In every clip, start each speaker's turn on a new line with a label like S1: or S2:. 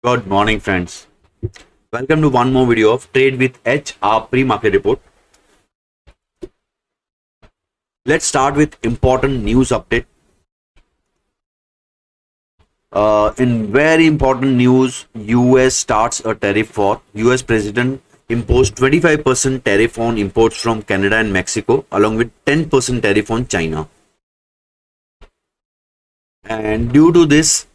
S1: Good morning, friends. Welcome to one more video of Trade with H, our pre-market report. Let's start with important news update. In very important news, US starts a tariff war. US President imposed 25% tariff on imports from Canada and Mexico, along with 10% tariff on China. And due to this,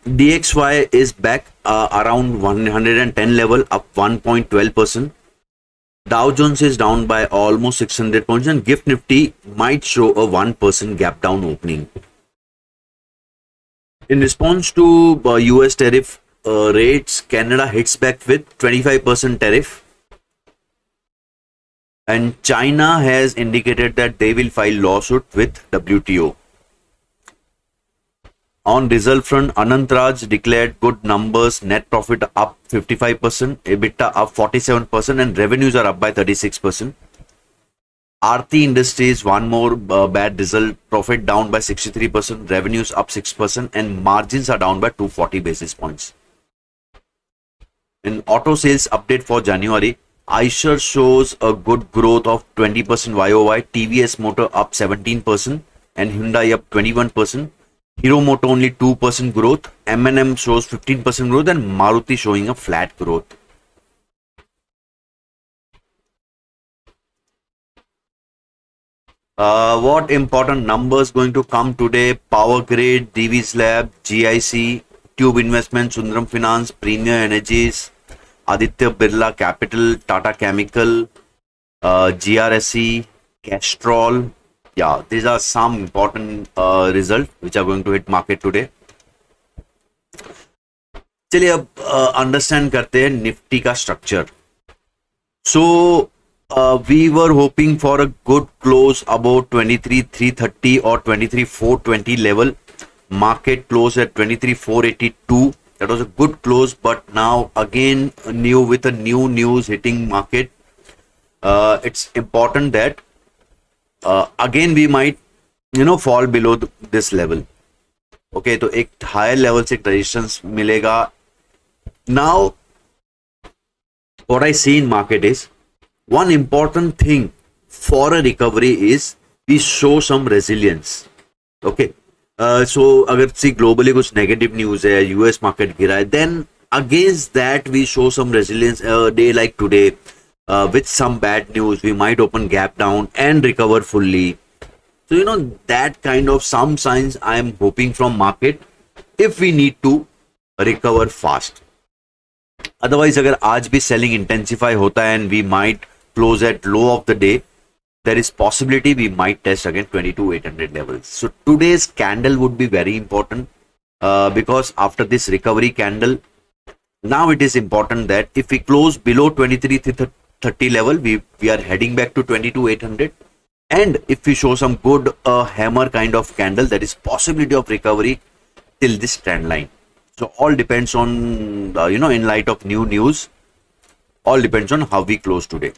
S1: DXY is back around 110 level, up 1.12%. Dow Jones is down by almost 600 points and Gift Nifty might show a 1% gap down opening. In response to US tariff rates, Canada hits back with 25% tariff. And China has indicated that they will file lawsuit with WTO. On result front, Anant Raj declared good numbers, net profit up 55%, EBITDA up 47%, and revenues are up by 36%. Aarti Industries, one more bad result, profit down by 63%, revenues up 6%, and margins are down by 240 basis points. In auto sales update for January, Eicher shows a good growth of 20% YOY, TVS Motor up 17%, and Hyundai up 21%. Hero Moto only 2% growth, M&M shows 15% growth, and Maruti showing a flat growth. What important numbers going to come today? Power Grid, Divi's Lab, GIC, Tube Investment, Sundaram Finance, Premier Energies, Aditya Birla Capital, Tata Chemical, GRSE, Castrol. Yeah, these are some important results which are going to hit market today. चलिए अब understand करते हैं Nifty का structure. So we were hoping for a good close about 23,330 or 23,420 level. Market closed at 23,482. That was a good close, but now again with a new news hitting market. It's important that again we might fall below this level. Okay, तो एक higher level से resistance मिलेगा. Now what I see in market is one important thing for a recovery is we show some resilience. Okay, so अगर see globally कुछ negative news है, US market गिरा है, then against that we show some resilience. A day like today, with some bad news, we might open gap down and recover fully. So that kind of some signs I am hoping from market if we need to recover fast. Otherwise, अगर आज भी selling intensify होता है and we might close at low of the day, there is possibility we might test again 22,800 levels. So today's candle would be very important because after this recovery candle, now it is important that if we close below 23,330 level, we are heading back to 22,800. And if we show some good hammer kind of candle, there is possibility of recovery till this trend line. So all depends on in light of new news, all depends on how we close today.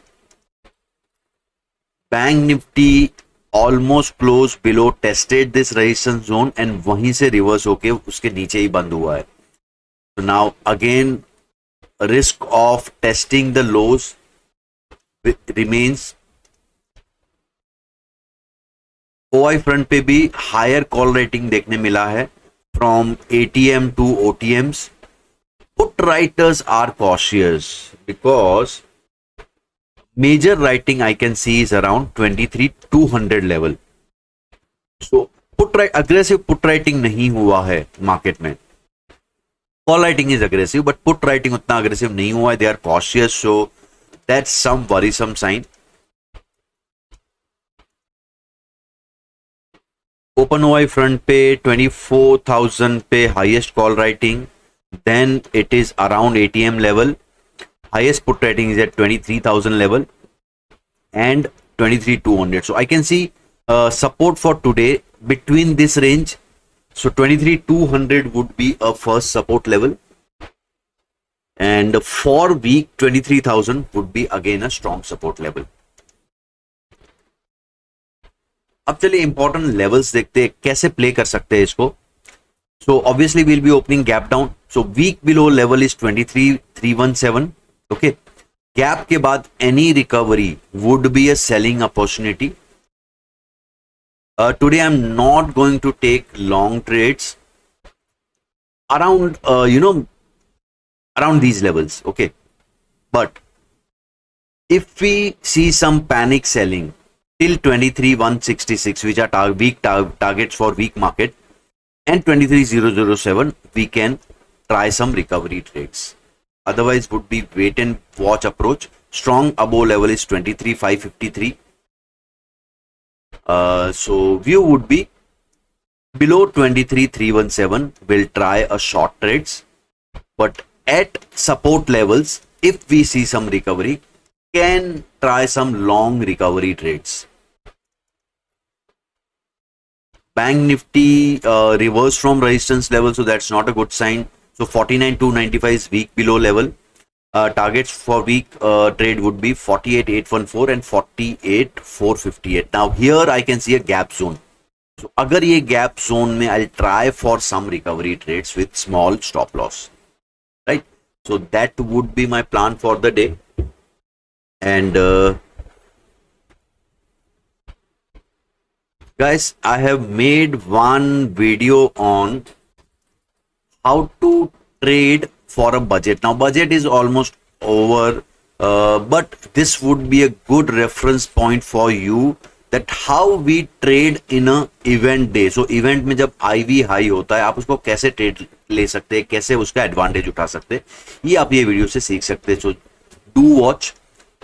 S1: Bank Nifty almost close below, tested this resistance zone and वहीं से reverse होके उसके नीचे ही बंद हुआ है. So now again risk of testing the lows remains. OI front पे भी हायर कॉल रेटिंग देखने मिला है from ATM to OTMs. Put writers are cautious because major writing I can see is around 23,200 level. So aggressive put writing नहीं हुआ है market में. Call writing is aggressive, but put writing उतना aggressive नहीं हुआ है. They are cautious, so that's some worrisome sign. Open OI front पे 24,000 पे highest call writing, then it is around ATM level. Highest put rating is at 23,000 level and 23,200. So I can see support for today between this range. So 23,200 would be a first support level, and for week 23,000 would be again a strong support level. अब चलिए important levels देखते हैं कैसे play कर सकते हैं इसको. So obviously we'll be opening gap down. So week below level is 23,317. Okay. Gap के बाद any recovery would be a selling opportunity. Today I'm not going to take long trades around around these levels. Okay. But if we see some panic selling till 23,166, which are weak targets for weak market, and 23,007, we can try some recovery trades. Otherwise would be wait and watch approach. Strong above level is 23,553. So view would be below 23,317. We'll try a short trades, but at support levels, if we see some recovery, can try some long recovery trades. Bank Nifty reversed from resistance level, so that's not a good sign. So 49,295 is week below level. Targets for week trade would be 48,814 and 48,458. Now here I can see a gap zone. So अगर ये gap zone में I'll try for some recovery trades with small stop loss, right? So that would be my plan for the day. And guys, I have made one video on how to trade for a budget. Now budget is almost over, but this would be a good reference point for you that how we trade in a event day. So event में जब IV high होता है, आप उसको कैसे trade ले सकते हैं, कैसे उसका एडवांटेज उठा सकते हैं, ये आप ये वीडियो से सीख सकते हैं. So do watch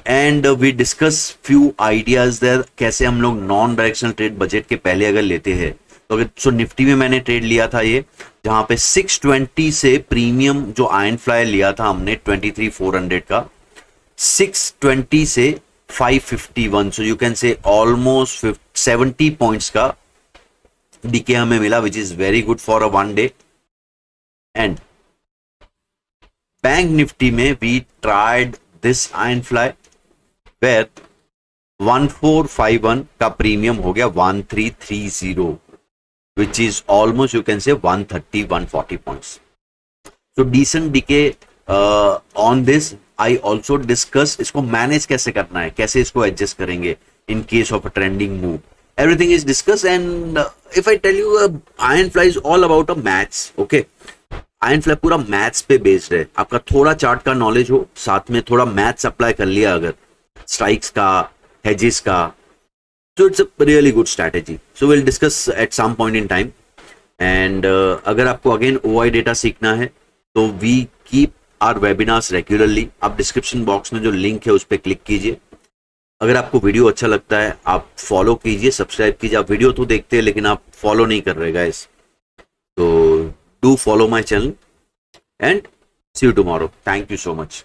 S1: and we discuss few ideas there, कैसे हम लोग नॉन डायरेक्शनल ट्रेड बजट के पहले अगर लेते हैं तो अगर. सो निफ्टी में मैंने ट्रेड लिया था ये, जहां पे 620 से प्रीमियम जो आयरन फ्लाई लिया था हमने 23,400 का, 620 से 551, so you can say almost 70 points का डीके हमें मिला, which is very good for a one day. And bank Nifty में we tried this iron fly where 1451 का प्रीमियम हो गया 1330, which is almost you can say 130-140 points. So decent decay on this. I also discuss इसको manage कैसे करना है, कैसे इसको एडजस्ट करेंगे in case of a trending move. Everything is discussed, and if I tell you iron fly is all about a maths. Okay, iron fly पूरा maths पे based है. आपका थोड़ा चार्ट का नॉलेज हो, साथ में थोड़ा मैथ्स अप्लाई कर लिया अगर, स्ट्राइक्स का, हेजेस का, so it's a really good strategy. So we'll discuss at some point in time. And अगर आपको अगेन OI डेटा सीखना है तो we keep our webinars regularly. आप डिस्क्रिप्शन बॉक्स में जो लिंक है उस पर क्लिक कीजिए. अगर आपको वीडियो अच्छा लगता है आप फॉलो कीजिए, सब्सक्राइब कीजिए. आप वीडियो तो देखते हैं लेकिन आप फॉलो नहीं कर रहे गाइस, तो do follow my channel and see you tomorrow. Thank you so much.